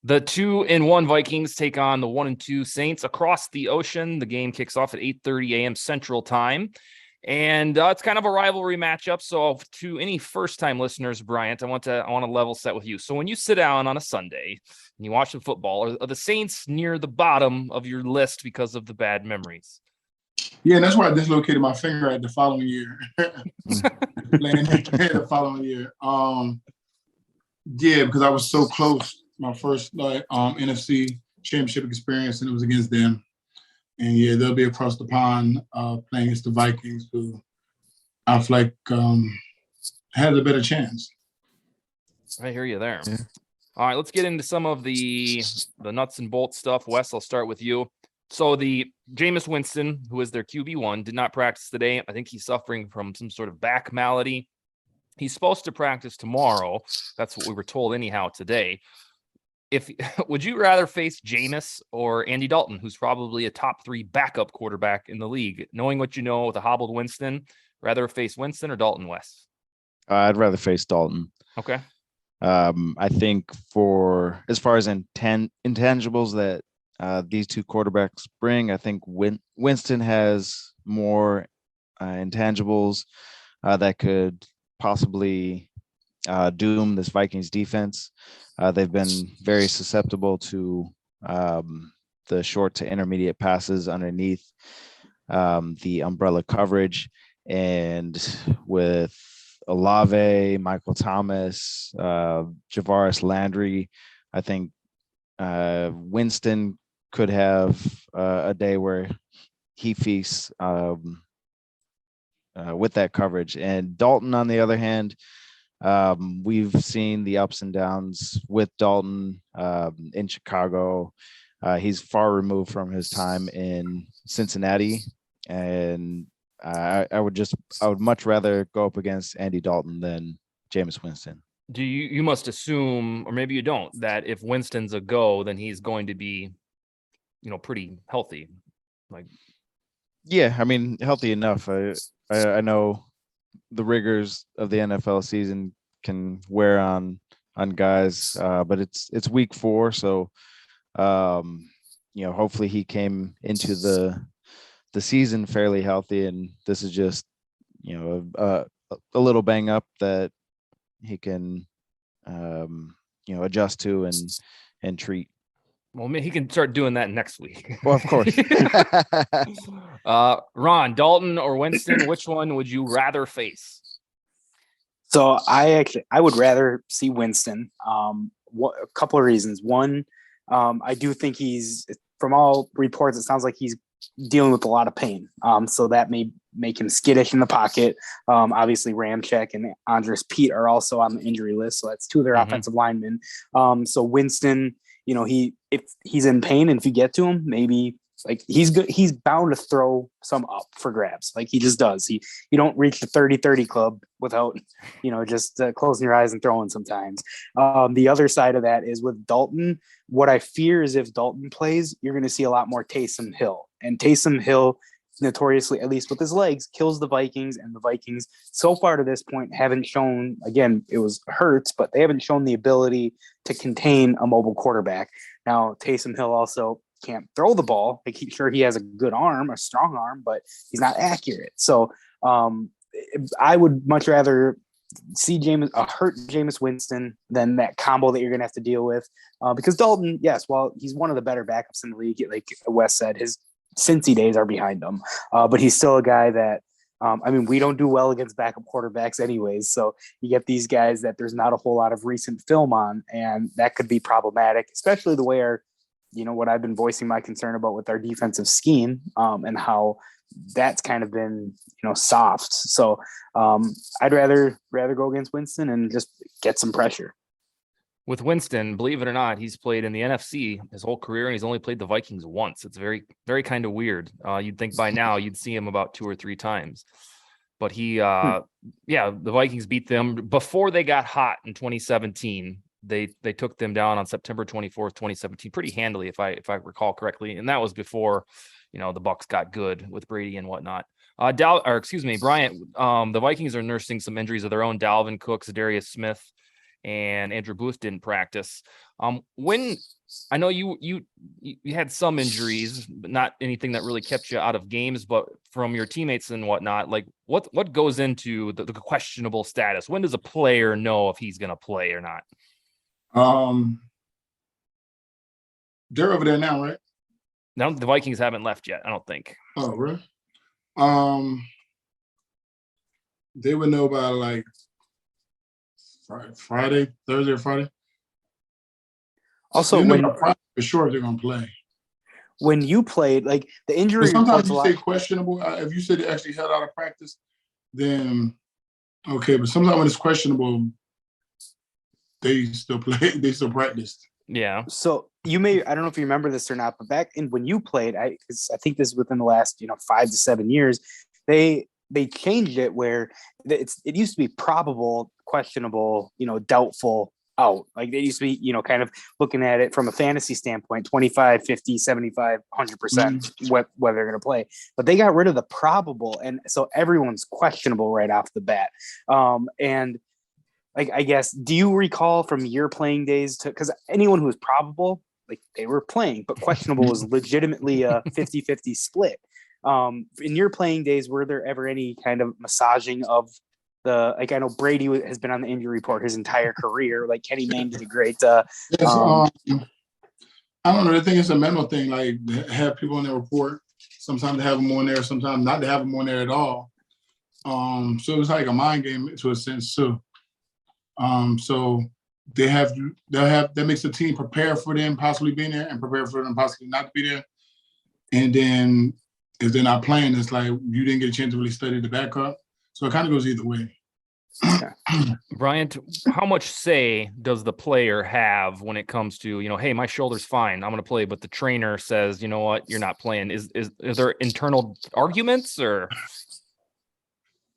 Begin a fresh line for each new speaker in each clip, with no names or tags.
The 2-1 Vikings take on the 1-2 Saints across the ocean. The game kicks off at 8:30 a.m. Central Time. And it's kind of a rivalry matchup. So to any first-time listeners, Bryant, I want to level set with you. So when you sit down on a Sunday and you watch some football, are the Saints near the bottom of your list because of the bad memories?
Yeah, and that's why I dislocated my finger at the following year. Playing the following year. Yeah, because I was so close. My first NFC championship experience, and it was against them. And yeah, they'll be across the pond playing against the Vikings, who I feel like has a better chance.
I hear you there. Yeah. All right, let's get into some of the nuts and bolts stuff. Wes, I'll start with you. So the Jameis Winston, who is their QB1, did not practice today. I think he's suffering from some sort of back malady. He's supposed to practice tomorrow. That's what we were told anyhow today. Would you rather face Jameis or Andy Dalton, who's probably a top 3 backup quarterback in the league? Knowing what you know with a hobbled Winston, rather face Winston or Dalton, Wes?
I'd rather face Dalton.
Okay.
I think for as far as intangibles that these two quarterbacks bring, I think Winston has more intangibles that could possibly doom this Vikings defense. They've been very susceptible to the short to intermediate passes underneath the umbrella coverage. And with Olave, Michael Thomas, Javaris Landry, I think Winston could have a day where he feasts with that coverage. And Dalton, on the other hand, we've seen the ups and downs with Dalton in Chicago. He's far removed from his time in Cincinnati, and I would much rather go up against Andy Dalton than Jameis Winston.
Do you must assume, or maybe you don't, that if Winston's a go, then he's going to be, pretty healthy.
Yeah, I mean, healthy enough. I know the rigors of the NFL season can wear on guys, but it's week 4, so hopefully he came into the season fairly healthy, and this is just a little bang up that he can adjust to and treat.
Well, he can start doing that next week.
Well, of course.
Ron, Dalton or Winston, which one would you rather face?
So I would rather see Winston. A couple of reasons. One, I do think he's, from all reports, it sounds like he's dealing with a lot of pain. So that may make him skittish in the pocket. Obviously Ramczyk and Andres Pete are also on the injury list. So that's 2 of their offensive linemen. So Winston, if he's in pain, and if you get to him, maybe he's good. He's bound to throw some up for grabs. He just does. You don't reach the 30-30 club without, just closing your eyes and throwing sometimes. The other side of that is with Dalton. What I fear is if Dalton plays, you're going to see a lot more Taysom Hill, and Taysom Hill notoriously, at least with his legs, kills the Vikings, and the Vikings so far to this point haven't shown, again, it was Hurts, but they haven't shown the ability to contain a mobile quarterback. Now, Taysom Hill also can't throw the ball. Sure, he has a good arm, a strong arm, but he's not accurate. So I would much rather see hurt Jameis Winston than that combo that you're going to have to deal with. Because Dalton, yes, while he's one of the better backups in the league, like Wes said, his Cincy days are behind him. But he's still a guy that, we don't do well against backup quarterbacks anyways. So you get these guys that there's not a whole lot of recent film on, and that could be problematic, especially the way what I've been voicing my concern about with our defensive scheme, and how that's kind of been, soft. So I'd rather go against Winston and just get some pressure.
With Winston, believe it or not, he's played in the NFC his whole career, and he's only played the Vikings once. It's very, very kind of weird. You'd think by now you'd see him about 2 or 3 times. But the Vikings beat them before they got hot in 2017. They took them down on September 24th, 2017, pretty handily, if I recall correctly. And that was before, the Bucs got good with Brady and whatnot. Bryant, the Vikings are nursing some injuries of their own. Dalvin Cook, Darius Smith, and Andrew Booth didn't practice. When I know you had some injuries, but not anything that really kept you out of games, but from your teammates and whatnot, like what goes into the questionable status? When does a player know if he's going to play or not?
They're over there now, right?
No, the Vikings haven't left yet, I don't think.
Oh, really? They would know by like Friday, Thursday or Friday.
Also,
they know
when
by Friday for sure they're gonna play.
when you played, like the injury
But sometimes
reports a
you
lot.
say questionable. If you said they actually held out of practice, then okay. But sometimes when it's questionable, they still play. They still practiced.
Yeah.
So you may, I don't know if you remember this or not, but back in when you played, I think this is within the last 5 to 7 years, they changed it where it used to be probable, questionable, doubtful, out. Like they used to be, kind of looking at it from a fantasy standpoint, 25, 50, 75, 100% whether they're going to play. But they got rid of the probable. And so everyone's questionable right off the bat. And like, I guess, do you recall from your playing days because anyone who was probable, like they were playing, but questionable was legitimately a 50-50 split. In your playing days, were there ever any kind of massaging of I know Brady has been on the injury report his entire career. Like Kenny Mayne did a great.
Yes, I don't know. I think it's a mental thing. Like have people on their report. Sometimes they have them on there. Sometimes not to have them on there at all. So it's like a mind game to a sense too. So that makes the team prepare for them possibly being there and prepare for them possibly not to be there. And then if they're not playing, it's like you didn't get a chance to really study the backup. So it kind of goes either way.
Bryant, how much say does the player have when it comes to, hey, my shoulder's fine, I'm going to play, but the trainer says, you know what, you're not playing? Is there internal arguments or?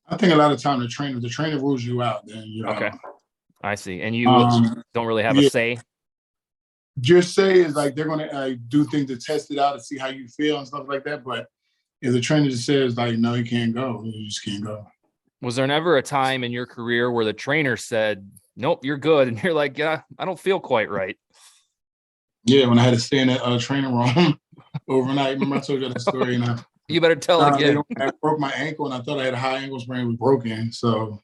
I think a lot of time the trainer rules you out, then you're
okay.
out.
I see. And you don't really have a say?
Your say is like they're going to do things to test it out and see how you feel and stuff like that. But if the trainer just says like, no, you can't go, you just can't go.
Was there never a time in your career where the trainer said, nope, you're good, and you're like, yeah, I don't feel quite right?
Yeah, when I had to stay in that training room overnight. Remember I told you that story? And
you better tell it again.
I broke my ankle, and I thought I had a high ankle sprain. It was broken. So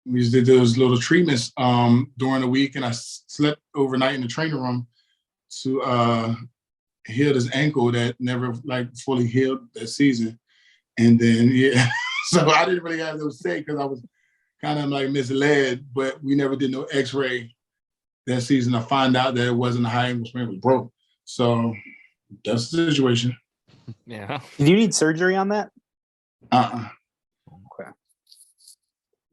we just did those little treatments during the week, and I slept overnight in the training room to heal this ankle that never like fully healed that season. And then, yeah. So I didn't really have no say because I was kind of like misled, but we never did no x-ray that season to find out that it wasn't a high ankle sprain, it was broke. So that's the situation.
Yeah.
Did you need surgery on that?
Okay.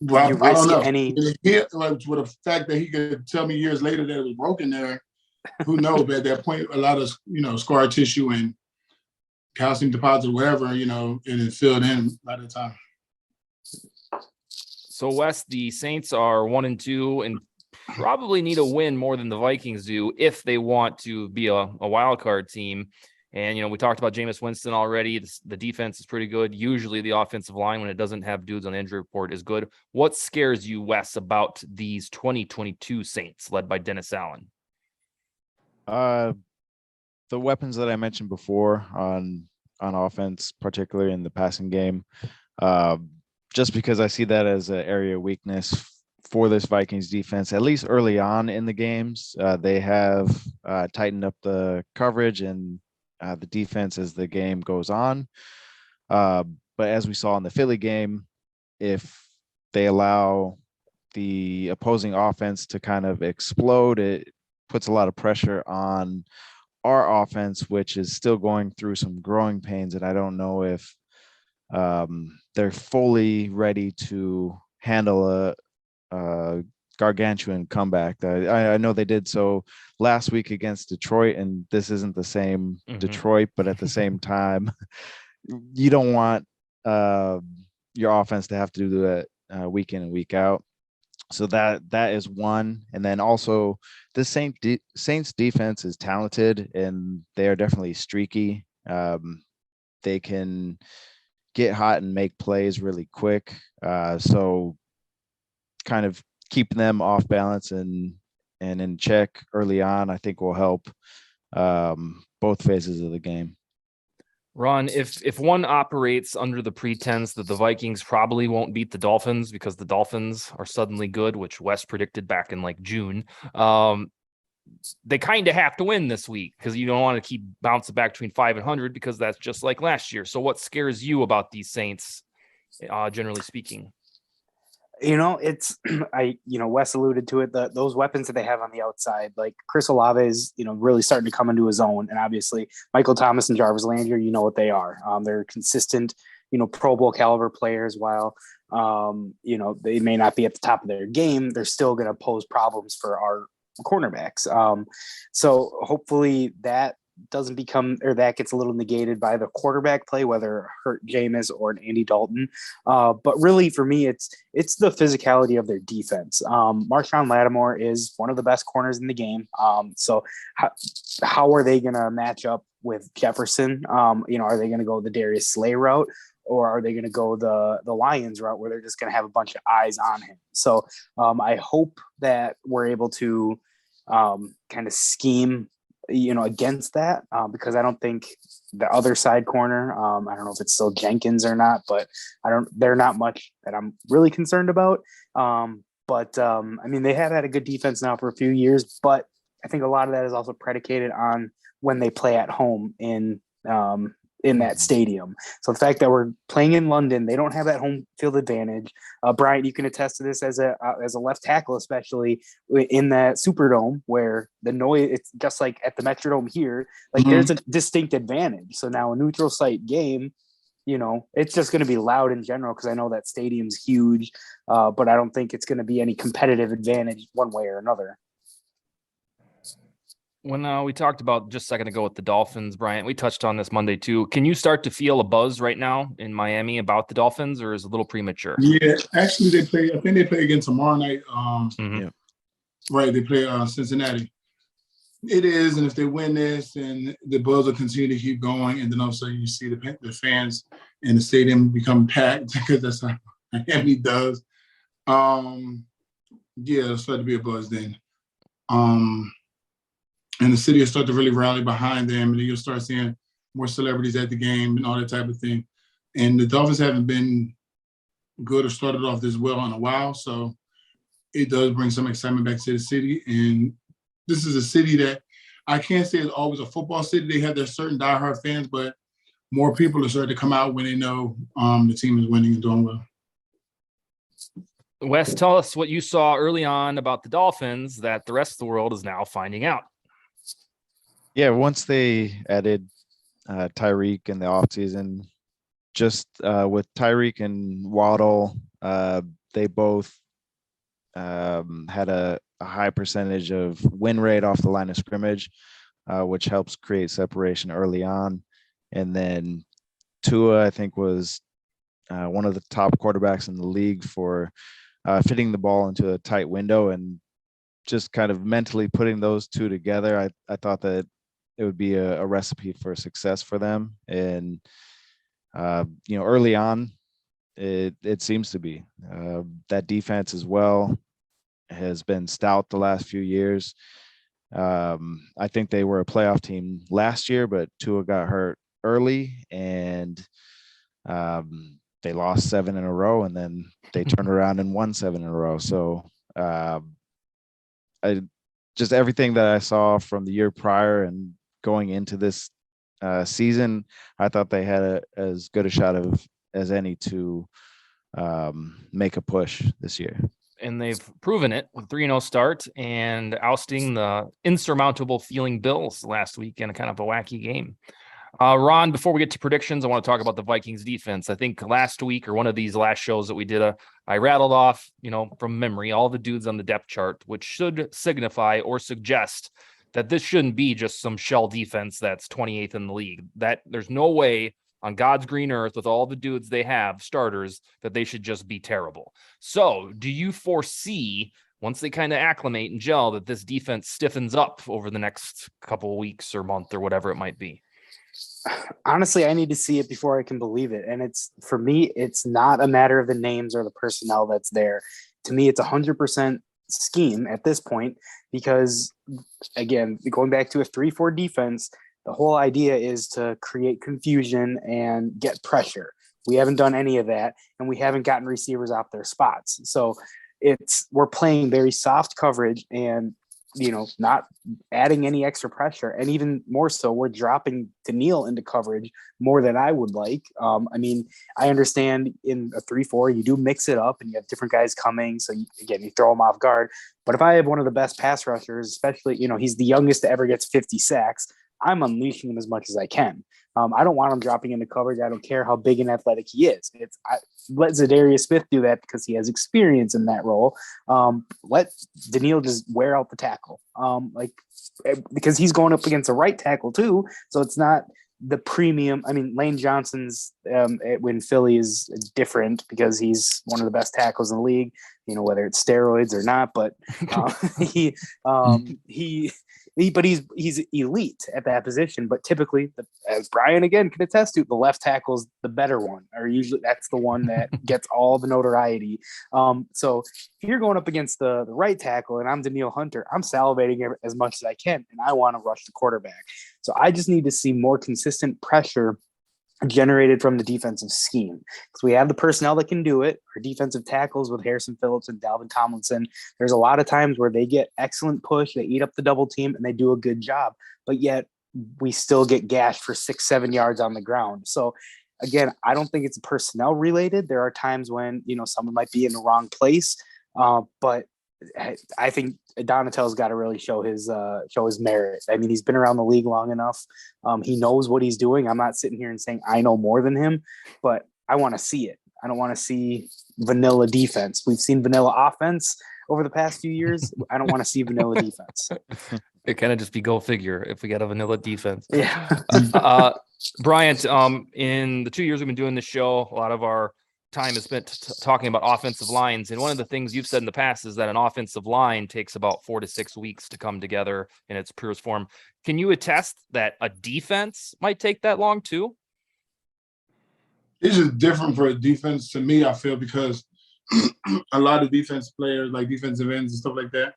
Well, I don't know. With the fact that he could tell me years later that it was broken there, who knows? But at that point, a lot of, scar tissue and calcium deposit, whatever, and it filled in by the time.
So Wes, the Saints are 1-2 and probably need a win more than the Vikings do if they want to be a wild card team. And, we talked about Jameis Winston already. The defense is pretty good. Usually the offensive line, when it doesn't have dudes on the injury report, is good. What scares you, Wes, about these 2022 Saints led by Dennis Allen?
The weapons that I mentioned before on offense, particularly in the passing game, just because I see that as an area of weakness for this Vikings defense, at least early on in the games. They have tightened up the coverage and the defense as the game goes on. But as we saw in the Philly game, if they allow the opposing offense to kind of explode, it puts a lot of pressure on our offense, which is still going through some growing pains. And I don't know if they're fully ready to handle a gargantuan comeback. I know they did so last week against Detroit, and this isn't the same Detroit, but at the same time, you don't want your offense to have to do that week in and week out. So that is one. And then also the Saints defense is talented and they are definitely streaky. They can get hot and make plays really quick. So kind of keeping them off balance and in check early on, I think will help both phases of the game.
Ron, if one operates under the pretense that the Vikings probably won't beat the Dolphins because the Dolphins are suddenly good, which Wes predicted back in like June, they kind of have to win this week because you don't want to keep bouncing back between 5 and 100 because that's just like last year. So what scares you about these Saints, generally speaking?
It's Wes alluded to it, those weapons that they have on the outside, like Chris Olave is, really starting to come into his own. And obviously Michael Thomas and Jarvis Landry, you know what they are. They're consistent, Pro Bowl caliber players. While, they may not be at the top of their game, they're still going to pose problems for our cornerbacks. So hopefully that doesn't become, or that gets a little negated by the quarterback play, whether hurt Jameis or an Andy Dalton. But really for me, it's the physicality of their defense. Marshawn Lattimore is one of the best corners in the game. So how are they going to match up with Jefferson? Are they going to go the Darius Slay route, or are they going to go the Lions route where they're just going to have a bunch of eyes on him? So I hope that we're able to kind of scheme against that, because I don't think the other side corner, I don't know if it's still Jenkins or not, but they're not much that I'm really concerned about. But they have had a good defense now for a few years, but I think a lot of that is also predicated on when they play at home in that stadium. So the fact that we're playing in London, they don't have that home field advantage. Bryant, you can attest to this as a left tackle, especially in that Superdome where the noise, it's just like at the Metrodome here, like there's a distinct advantage. So now a neutral site game, it's just going to be loud in general, because I know that stadium's huge, but I don't think it's going to be any competitive advantage one way or another.
When we talked about just a second ago with the Dolphins, Bryant, we touched on this Monday too. Can you start to feel a buzz right now in Miami about the Dolphins, or is it a little premature?
Yeah, actually I think they play again tomorrow night. Right, they play Cincinnati. It is, and if they win this, and the buzz will continue to keep going, and then also you see the fans in the stadium become packed, because that's how Miami does. It'll start to be a buzz then. And the city will start to really rally behind them, and then you'll start seeing more celebrities at the game and all that type of thing. And the Dolphins haven't been good or started off this well in a while, so it does bring some excitement back to the city. And this is a city that I can't say is always a football city. They have their certain diehard fans, but more people are starting to come out when they know the team is winning and doing well.
Wes, tell us what you saw early on about the Dolphins that the rest of the world is now finding out.
Yeah, once they added Tyreek in the offseason, just with Tyreek and Waddle, they both had a high percentage of win rate off the line of scrimmage, which helps create separation early on. And then Tua, I think, was one of the top quarterbacks in the league for fitting the ball into a tight window, and just kind of mentally putting those two together. I thought that it would be a recipe for success for them. And, early on, it seems to be. That defense as well has been stout the last few years. I think they were a playoff team last year, but Tua got hurt early, and they lost 7 in a row, and then they turned around and won 7 in a row. So just everything that I saw from the year prior and going into this season, I thought they had as good a shot as any to make a push this year.
And they've proven it with 3-0 start and ousting the insurmountable feeling Bills last week in a kind of a wacky game. Ron, before we get to predictions, I want to talk about the Vikings defense. I think last week, or one of these last shows that we did, I rattled off, from memory, all the dudes on the depth chart, which should signify or suggest that this shouldn't be just some shell defense that's 28th in the league. That there's no way on God's green earth, with all the dudes they have, starters, that they should just be terrible. So do you foresee, once they kind of acclimate and gel, that this defense stiffens up over the next couple of weeks or month or whatever it might be?
Honestly, I need to see it before I can believe it. And for me, it's not a matter of the names or the personnel that's there. to me, it's 100% scheme at this point because, again, going back to a 3-4 defense, the whole idea is to create confusion and get pressure. We haven't done any of that, and we haven't gotten receivers off their spots. So we're playing very soft coverage and, not adding any extra pressure. And even more so, we're dropping Daniil into coverage more than I would like. I understand in a 3-4, you do mix it up and you have different guys coming. So you throw them off guard. But if I have one of the best pass rushers, especially, he's the youngest to ever get 50 sacks, I'm unleashing him as much as I can. I don't want him dropping into coverage. I don't care how big and athletic he is. Let Zadarius Smith do that because he has experience in that role. Let Daniil just wear out the tackle, because he's going up against a right tackle too. So it's not the premium. Lane Johnson's when Philly is different because he's one of the best tackles in the league. Whether it's steroids or not, but he's elite at that position. But typically, as Brian again can attest to, the left tackle's the better one, or usually that's the one that gets all the notoriety. So if you're going up against the right tackle and I'm Daniil Hunter, I'm salivating as much as I can, and I want to rush the quarterback. So I just need to see more consistent pressure generated from the defensive scheme because we have the personnel that can do it. Our defensive tackles with Harrison Phillips and Dalvin Tomlinson, there's a lot of times where they get excellent push, they eat up the double team, and they do a good job, but yet we still get gashed for 6-7 yards on the ground. So again, I don't think it's personnel related. There are times when someone might be in the wrong place, but I think Donatello's got to really show his merit. He's been around the league long enough. He knows what he's doing. I'm not sitting here and saying I know more than him, but I want to see it. I don't want to see vanilla defense. We've seen vanilla offense over the past few years. I don't want to see vanilla defense.
It kind of just be go figure if we get a vanilla defense.
Yeah.
Bryant, in the 2 years we've been doing this show, a lot of our time is spent talking about offensive lines. And one of the things you've said in the past is that an offensive line takes about 4 to 6 weeks to come together in its purest form. Can you attest that a defense might take that long too?
It's just different for a defense to me, I feel, because a lot of defense players, like defensive ends and stuff like that,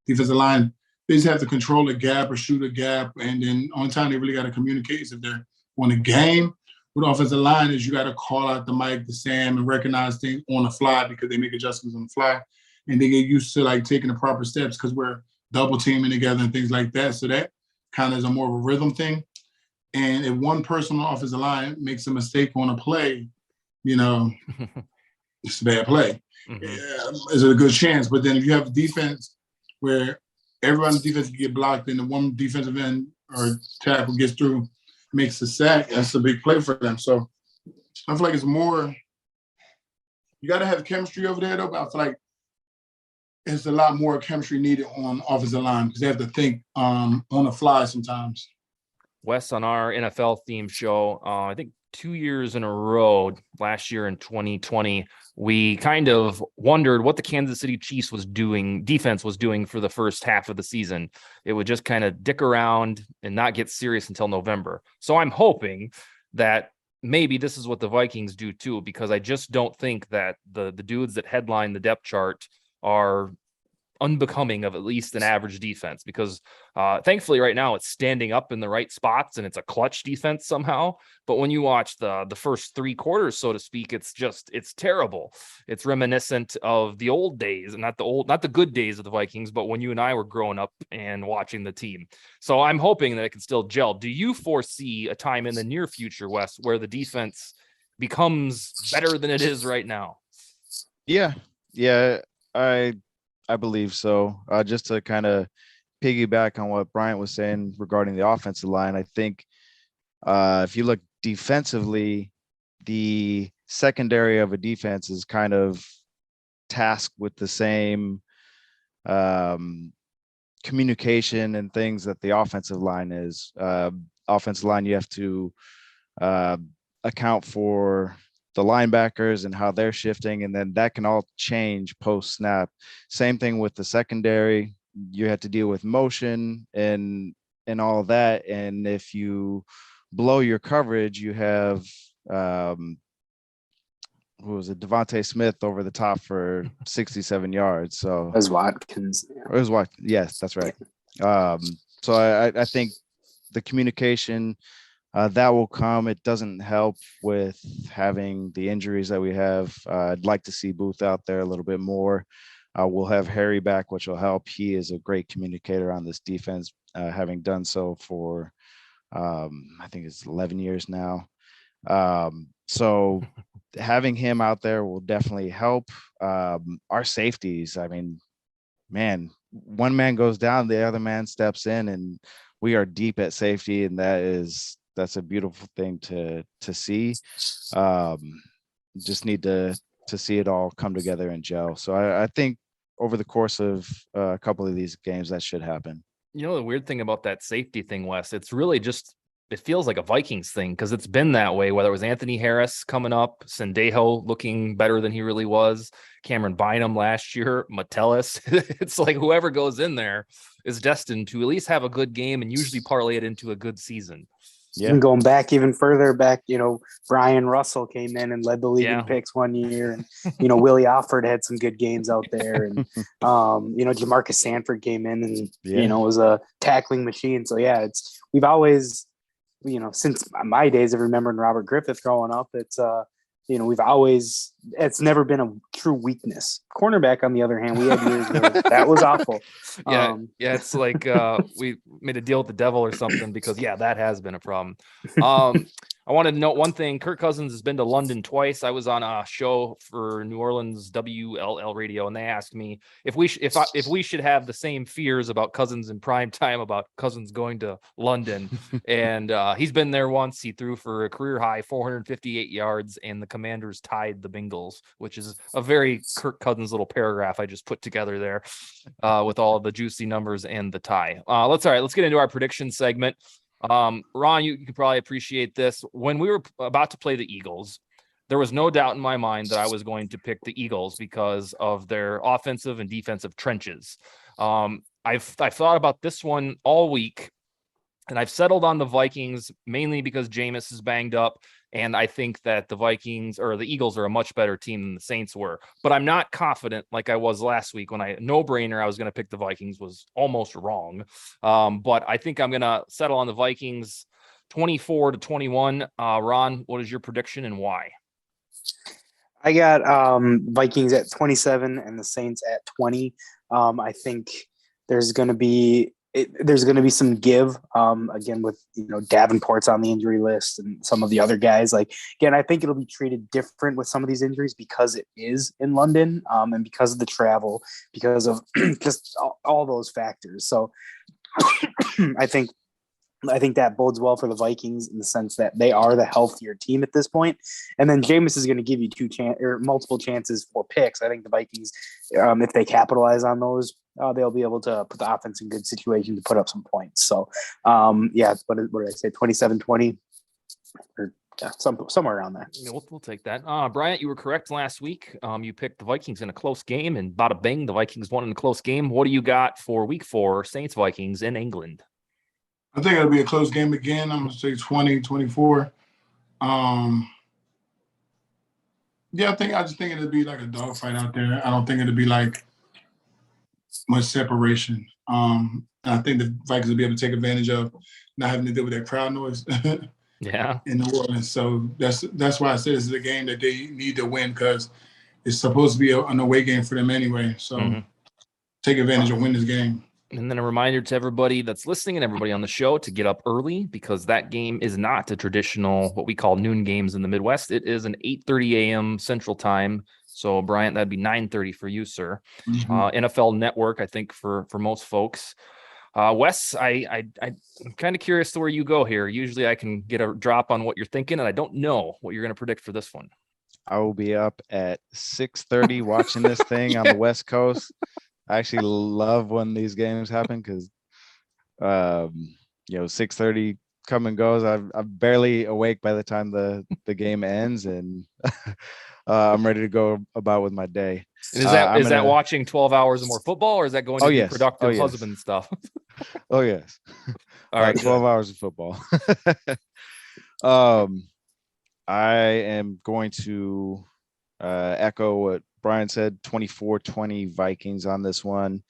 defensive line, they just have to control a gap or shoot a gap. And then on time they really got to communicate is if they're on a game. With offensive line is you got to call out the mic to Sam and recognize things on the fly because they make adjustments on the fly. And they get used to taking the proper steps because we're double teaming together and things like that. So that kind of is a more of a rhythm thing. And if one person on the offensive line makes a mistake on a play, it's a bad play.
Mm-hmm.
Is it a good chance? But then if you have a defense where everyone on the defense can get blocked and the one defensive end or tackle gets through, makes a sack, that's a big play for them. So I feel like it's more, you got to have chemistry over there, though, but I feel like it's a lot more chemistry needed on offensive line because they have to think on the fly sometimes.
Wes, on our NFL themed show, I think 2 years in a row, last year in 2020, we kind of wondered what the Kansas City Chiefs defense was doing for the first half of the season. It would just kind of dick around and not get serious until November. So I'm hoping that maybe this is what the Vikings do too, because I just don't think that the dudes that headline the depth chart are unbecoming of at least an average defense, because thankfully right now it's standing up in the right spots and it's a clutch defense somehow. But when you watch the first 3 quarters, so to speak, it's terrible. It's reminiscent of the old days, and not the good days of the Vikings, but when you and I were growing up and watching the team. So I'm hoping that it can still gel. Do you foresee a time in the near future, Wes, where the defense becomes better than it is right now?
Yeah, I believe so. Just to kind of piggyback on what Bryant was saying regarding the offensive line, I think if you look defensively, the secondary of a defense is kind of tasked with the same communication and things that the offensive line is. Offensive line, you have to account for the linebackers and how they're shifting, and then that can all change post snap. Same thing with the secondary. You have to deal with motion and all of that. And if you blow your coverage, you have who was it? Devontae Smith over the top for 67 yards. So
As Watkins. Yeah.
it was what? Yes, that's right. So I think the communication that will come. It doesn't help with having the injuries that we have. I'd like to see Booth out there a little bit more. We'll have Harry back, which will help. He is a great communicator on this defense, having done so for I think it's 11 years now. So having him out there will definitely help. Our safeties, I mean, man, one man goes down, the other man steps in, and we are deep at safety, and that's a beautiful thing to see. Just need to see it all come together and gel. So I think over the course of a couple of these games, that should happen.
You know, the weird thing about that safety thing, Wes, it's really just, it feels like a Vikings thing because it's been that way, whether it was Anthony Harris coming up, Sendejo looking better than he really was, Cameron Bynum last year, Metellus. It's like whoever goes in there is destined to at least have a good game and usually parlay it into a good season.
Yeah.
And going back even further back, Brian Russell came in and led the league
Yeah.
in picks one year. And, Willie Offord had some good games out there. And, Jamarcus Sanford came in and, was a tackling machine. So, yeah, we've always, since my days of remembering Robert Griffith growing up, it's never been a true weakness. Cornerback, on the other hand, we had years where that was awful.
Yeah, it's like we made a deal with the devil or something because that has been a problem. I wanted to note one thing. Kirk Cousins has been to London twice. I was on a show for New Orleans WLL radio, and they asked me if we should have the same fears about Cousins in prime time about Cousins going to London. And he's been there once. He threw for a career high 458 yards, and the Commanders tied the Bengals, which is a very Kirk Cousins little paragraph I just put together there with all of the juicy numbers and the tie. Let's get into our prediction segment. Ron, you can probably appreciate this. When we were about to play the Eagles, there was no doubt in my mind that I was going to pick the Eagles because of their offensive and defensive trenches. I've thought about this one all week, and I've settled on the Vikings mainly because Jameis is banged up. And I think that the Vikings or the Eagles are a much better team than the Saints were. But I'm not confident like I was last week when I was going to pick the Vikings, was almost wrong. But I think I'm going to settle on the Vikings 24-21. Ron, what is your prediction and why?
I got Vikings at 27 and the Saints at 20. I think there's going to be some give again with Davenport's on the injury list and some of the other guys. Like, again, I think it'll be treated different with some of these injuries because it is in London and because of the travel, because of just all those factors. So I think that bodes well for the Vikings in the sense that they are the healthier team at this point. And then Jameis is going to give you multiple chances for picks. I think the Vikings, if they capitalize on those, they'll be able to put the offense in good situation to put up some points. So, what did I say? 27-20 or somewhere around there.
Yeah, we'll take that. Bryant, you were correct last week. You picked the Vikings in a close game, and bada bing, the Vikings won in a close game. What do you got for week 4, Saints Vikings in England?
I think it'll be a close game again. I'm going to say 20-24. I just think it'll be like a dogfight out there. I don't think it'll be like much separation. I think the Vikings will be able to take advantage of not having to deal with that crowd noise in New Orleans. So that's why I said this is a game that they need to win because it's supposed to be an away game for them anyway. So take advantage and win this game.
And then a reminder to everybody that's listening and everybody on the show to get up early because that game is not a traditional, what we call noon games in the Midwest. It is an 8:30 a.m. Central Time. So, Bryant, that'd be 9:30 for you, sir. NFL Network, I think, for most folks. Wes, I'm kind of curious to where you go here. Usually I can get a drop on what you're thinking, and I don't know what you're going to predict for this one.
I will be up at 6:30 watching this thing on the West Coast. I actually love when these games happen because, 6:30 come and goes. I'm barely awake by the time the game ends, and I'm ready to go about with my day.
And is that watching 12 hours or more football, or is that going to be productive husband stuff?
Oh yes.
All right,
12 hours of football. I am going to echo what Brian said, 24-20 Vikings on this one.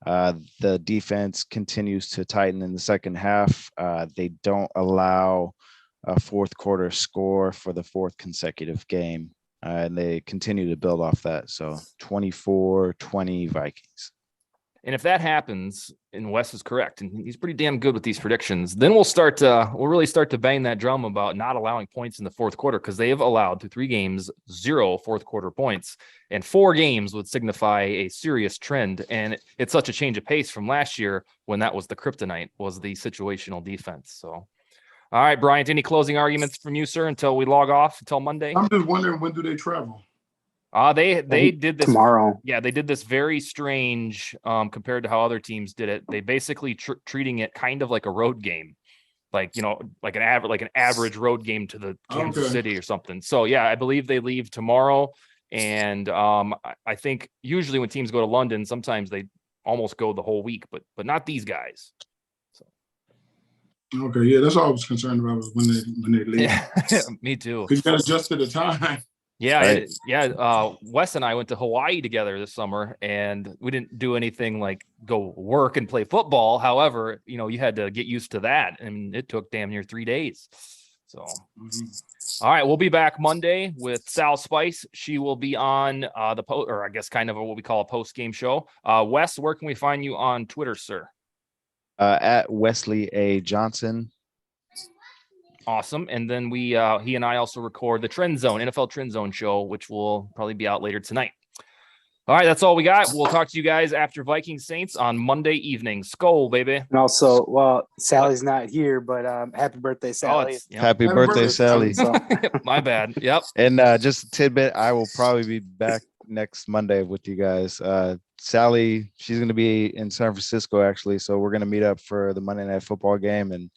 The defense continues to tighten in the second half. They don't allow a fourth quarter score for the fourth consecutive game. And they continue to build off that. So 24-20 Vikings.
And if that happens, and Wes is correct, and he's pretty damn good with these predictions, then we'll really start to bang that drum about not allowing points in the fourth quarter, because they have allowed through 3 games 0 fourth quarter points, and 4 games would signify a serious trend. And it's such a change of pace from last year when that was the kryptonite, was the situational defense. So, all right, Bryant, any closing arguments from you, sir, until we log off until Monday?
I'm just wondering, when do they travel?
They did this
tomorrow.
Yeah, they did this very strange compared to how other teams did it. They basically treating it kind of like a road game, like like an average road game to the Kansas City or something. So yeah, I believe they leave tomorrow, and I think usually when teams go to London, sometimes they almost go the whole week, but not these guys. So.
Okay, yeah, that's all I was concerned about, was when they leave.
Yeah, me too.
Because you got to adjust to the time.
Yeah,
right.
Wes and I went to Hawaii together this summer, and we didn't do anything like go work and play football. However, you had to get used to that, and it took damn near 3 days. So, all right, we'll be back Monday with Sal Spice. She will be on or I guess kind of what we call a post-game show. Wes, where can we find you on Twitter, sir?
At Wesley A. Johnson.
Awesome. And then he and I also record the Trend Zone, NFL Trend Zone show, which will probably be out later tonight. All right, that's all we got. We'll talk to you guys after Vikings Saints on Monday evening. Skol, baby.
And also, well, Sally's not here, but happy birthday, Sally.
Happy birthday, Sally.
So.
My bad. Yep.
And just a tidbit, I will probably be back next Monday with you guys. Sally, she's going to be in San Francisco, actually. So we're going to meet up for the Monday Night Football game, and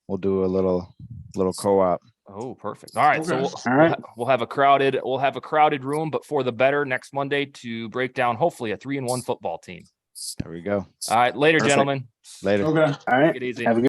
we'll do a little co-op.
Oh, perfect. All right.
Okay.
So we'll have a crowded room, but for the better next Monday to break down hopefully a 3-1 football team.
There we go.
All right. Later,
Perfect.
gentlemen.
Later.
Okay.
All right.
Take it easy.
Have a good